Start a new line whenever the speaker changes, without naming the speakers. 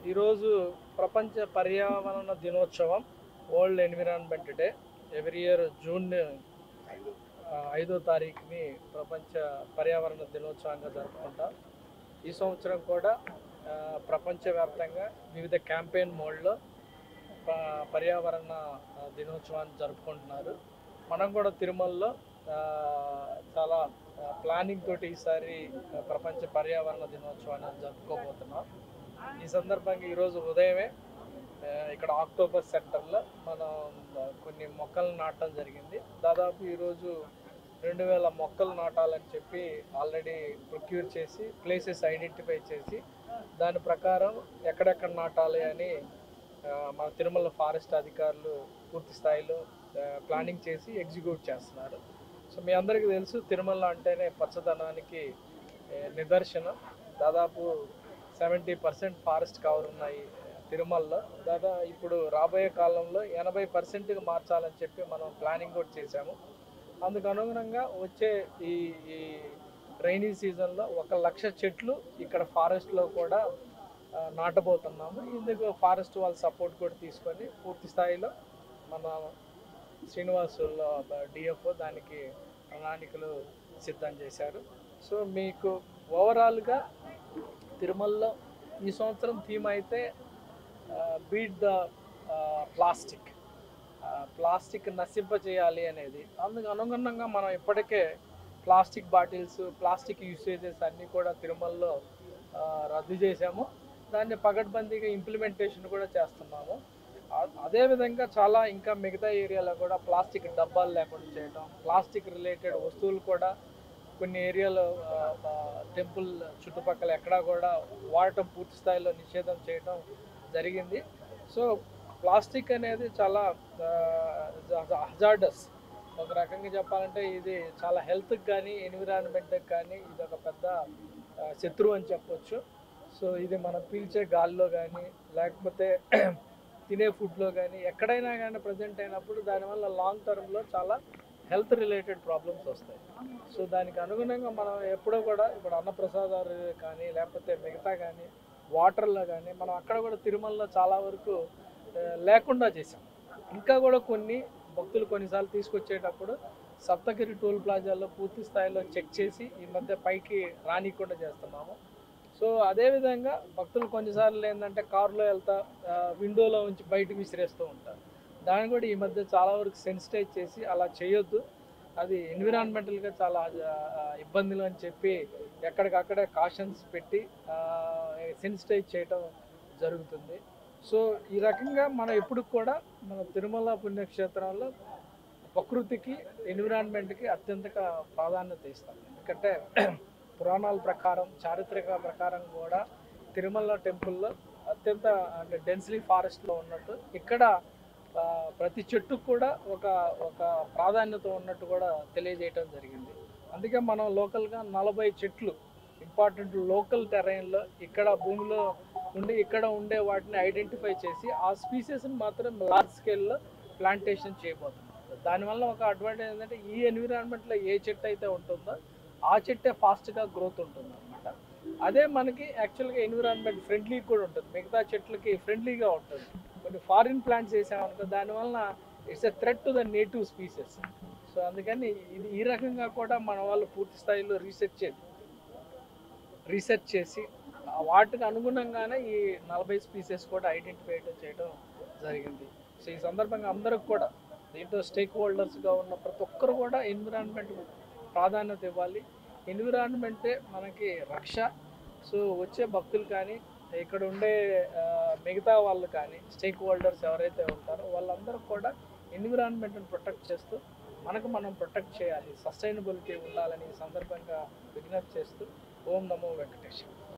ఈరోజు ప్రపంచ పర్యావరణ దినోత్సవం, world environment day. Every year June 5వ తారీఖుని ప్రపంచ పర్యావరణ దినోత్సవంగా జరుపుకుంటాం. ఈ సంవత్సరం కూడా ప్రపంచవ్యాప్తంగా వివిధ క్యాంపెయిన్ మోడ్లో పర్యావరణ దినోత్సవాన్ని జరుపుకుంటున్నారు. మనం కూడా తిరుమలలో చాలా ప్లానింగ్ తోటి ఈసారి ప్రపంచ పర్యావరణ దినోత్సవాన్ని జరుపుకోబోతున్నాం. ఈ సందర్భంగా ఈరోజు ఉదయమే ఇక్కడ అక్టోబర్ సెంటర్లో మనం కొన్ని మొక్కలు నాటడం జరిగింది. దాదాపు ఈరోజు 2000 మొక్కలు నాటాలని చెప్పి ఆల్రెడీ ప్రొక్యూర్ చేసి ప్లేసెస్ ఐడెంటిఫై చేసి దాని ప్రకారం ఎక్కడెక్కడ నాటాలి అని మన తిరుమల ఫారెస్ట్ అధికారులు పూర్తి స్థాయిలో ప్లానింగ్ చేసి ఎగ్జిక్యూట్ చేస్తున్నారు. సో మీ అందరికీ తెలుసు, తిరుమల అంటేనే పచ్చదనానికి నిదర్శనం. దాదాపు 70% ఫారెస్ట్ కవర్ ఉన్నాయి తిరుమలలో. ఇప్పుడు రాబోయే కాలంలో 80%కి మార్చాలని చెప్పి మనం ప్లానింగ్ కూడా చేశాము. అందుకు అనుగుణంగా వచ్చే ఈ రైనీ సీజన్లో 1,00,000 చెట్లు ఇక్కడ ఫారెస్ట్లో కూడా నాటబోతున్నాము. ఇందుకు ఫారెస్ట్ వాళ్ళ సపోర్ట్ కూడా తీసుకొని పూర్తి స్థాయిలో మన శ్రీనివాసుల డిఎఫ్ఓ దానికి ప్రణాళికలు సిద్ధం చేశారు. సో మీకు ఓవరాల్గా తిరుమలలో ఈ సంవత్సరం థీమ్ అయితే బీట్ ద ప్లాస్టిక్ నశింపజేయాలి అనేది. అందుకు అనుగుణంగా మనం ఇప్పటికే ప్లాస్టిక్ బాటిల్స్, ప్లాస్టిక్ యూసేజెస్ అన్నీ కూడా తిరుమలలో రద్దు చేశాము. దాన్ని పగడ్బందీగా ఇంప్లిమెంటేషన్ కూడా చేస్తున్నాము. అదేవిధంగా చాలా ఇంకా మిగతా ఏరియాలో కూడా ప్లాస్టిక్ డబ్బాలు లేకుండా చేయడం, ప్లాస్టిక్ రిలేటెడ్ వస్తువులు కూడా కొన్ని ఏరియాలో టెంపుల్ చుట్టుపక్కల ఎక్కడా కూడా వాడటం పూర్తి స్థాయిలో నిషేధం చేయడం జరిగింది. సో ప్లాస్టిక్ అనేది చాలా హజార్డస్. ఒక రకంగా చెప్పాలంటే ఇది చాలా హెల్త్కి కానీ ఎన్విరాన్మెంట్కి కానీ ఇది ఒక పెద్ద శత్రువు అని చెప్పొచ్చు. సో ఇది మనం పీల్చే గాల్లో కానీ లేకపోతే తినే ఫుడ్లో కానీ ఎక్కడైనా కానీ ప్రజెంట్ అయినప్పుడు దానివల్ల లాంగ్ టర్మ్లో చాలా హెల్త్ రిలేటెడ్ ప్రాబ్లమ్స్ వస్తాయి. సో దానికి అనుగుణంగా మనం ఎప్పుడూ కూడా ఇప్పుడు అన్నప్రసాదాలు కానీ లేకపోతే మిగతా కానీ వాటర్లో కానీ మనం అక్కడ కూడా తిరుమలలో చాలా వరకు లేకుండా చేసాం. ఇంకా కూడా కొన్ని భక్తులు కొన్నిసార్లు తీసుకొచ్చేటప్పుడు సప్తగిరి టోల్ ప్లాజాలో పూర్తి స్థాయిలో చెక్ చేసి ఈ మధ్య పైకి రానికుండా చేస్తున్నాము. సో అదేవిధంగా భక్తులు కొన్నిసార్లు ఏంటంటే కారులో వెళ్తా విండోలో ఉంచి బయటకు విసిరేస్తూ ఉంటారు. దాన్ని కూడా ఈ మధ్య చాలా వరకు సెన్సిటైజ్ చేసి అలా చేయొద్దు, అది ఎన్విరాన్మెంటల్గా చాలా ఇబ్బందులు అని చెప్పి ఎక్కడికక్కడే కాషన్స్ పెట్టి సెన్సిటైజ్ చేయటం జరుగుతుంది. సో ఈ రకంగా మనం ఎప్పుడు కూడా మన తిరుమల పుణ్యక్షేత్రాల్లో ప్రకృతికి ఎన్విరాన్మెంట్కి అత్యంత ప్రాధాన్యత ఇస్తాం. ఎందుకంటే పురాణాల ప్రకారం చారిత్రక ప్రకారం కూడా తిరుమల టెంపుల్లో అత్యంత అంటే డెన్స్లీ ఫారెస్ట్లో ఉన్నట్టు ఇక్కడ ప్రతి చెట్టుకు కూడా ఒక ప్రాధాన్యత ఉన్నట్టు కూడా తెలియజేయటం జరిగింది. అందుకే మనం లోకల్గా 40 చెట్లు ఇంపార్టెంట్ లోకల్ టెరైన్లో ఇక్కడ భూమిలో ఉండి ఇక్కడ ఉండే వాటిని ఐడెంటిఫై చేసి ఆ స్పీసెస్ని మాత్రం లార్జ్ స్కేల్లో ప్లాంటేషన్ చేయబోతున్నాం. దానివల్ల ఒక అడ్వాంటేజ్ ఏంటంటే ఈ ఎన్విరాన్మెంట్లో ఏ చెట్టు అయితే ఉంటుందో ఆ చెట్టే ఫాస్ట్గా గ్రోత్ ఉంటుంది అనమాట. అదే మనకి యాక్చువల్గా ఎన్విరాన్మెంట్ ఫ్రెండ్లీ కూడా ఉంటుంది, మిగతా చెట్లకి ఫ్రెండ్లీగా ఉంటుంది. కొన్ని ఫారిన్ ప్లాంట్స్ వేసామనుకో దానివల్ల it's a threat to the native species. So అందుకని ఇది ఈ రకంగా కూడా మన వాళ్ళు పూర్తి స్థాయిలో రీసెర్చ్ చేసి వాటికి అనుగుణంగానే ఈ 40 స్పీసెస్ కూడా ఐడెంటిఫై చేయడం జరిగింది. సో ఈ సందర్భంగా అందరికి కూడా దీంట్లో స్టేక్ హోల్డర్స్గా ఉన్న ప్రతి ఒక్కరు కూడా ఎన్విరాన్మెంట్ ప్రాధాన్యత ఇవ్వాలి. ఎన్విరాన్మెంటే మనకి రక్ష. సో వచ్చే భక్తులు కానీ ఇక్కడ ఉండే మిగతా వాళ్ళు కానీ స్టేక్ హోల్డర్స్ ఎవరైతే ఉంటారో వాళ్ళందరూ కూడా ఎన్విరాన్మెంట్ని ప్రొటెక్ట్ చేస్తూ మనం ప్రొటెక్ట్ చేయాలి, సస్టైనబిలిటీ ఉండాలని ఈ సందర్భంగా విజ్ఞప్తి చేస్తూ ఓం నమో వెంకటేశ్వర.